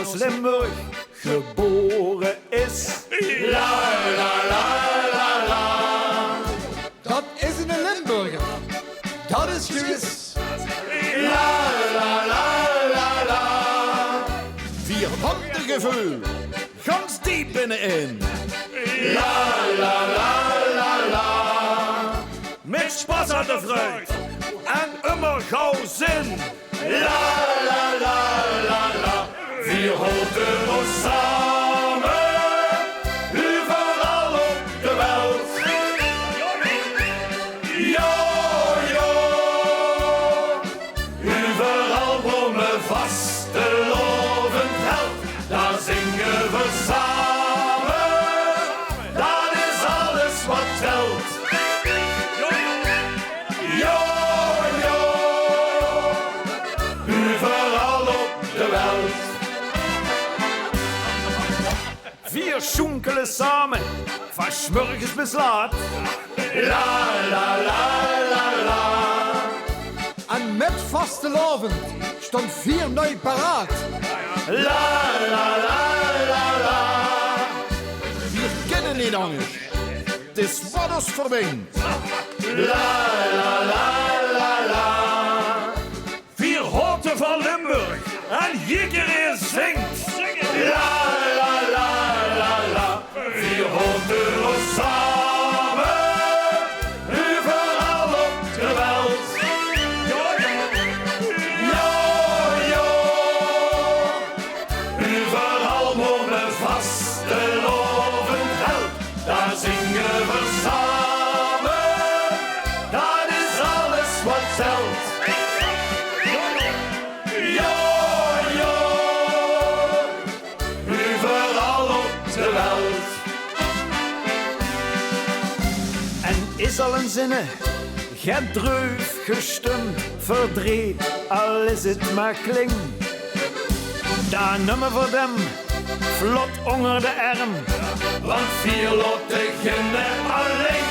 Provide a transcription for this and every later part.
Oost Limburg geboren is. La la la la la. Dat is een Limburger. Dat is gewis. La la la la la. Vier wandergevoel, gans diep binnenin. La la la la la. Met spas aan de vreugd en immer gauw zin. La la la la la. Vier haote samen, overal op de welt. Jo, jo, overal waar me vastelovend helpt, daar zingen we samen. Dat is alles wat telt. Jo, jo, overal op de welt. Vier schoenkelen samen, van 's morgens beslaat. La la la la la. En met vastelavond stond 4 neu paraat. La la la la la. Vier kennen niet anders, het is wat ons verbindt. La la la la la. Vier haote van Limburg en iedereen zingt. La la la la la. Vier haote samen, overal op de welt. Jo, jo, overal waar me vastelovend helpt, daar zingen we samen. Dat is alles wat telt. Jo, jo, overal op de welt. En is al een zinnen, gedreuf, gestumd, verdreed, al is het maar kling. Daar nummer voor dem, vlot onder de arm. Want vier lotte ginnen alleen.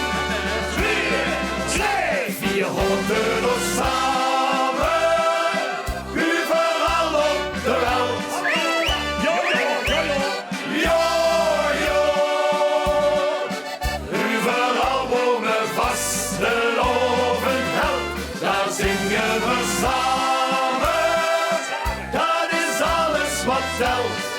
4 haote samen, overal op de welt. Jo, jo, overal waar me vastelovend helpt, daar zingen we samen. Dat is alles wat telt.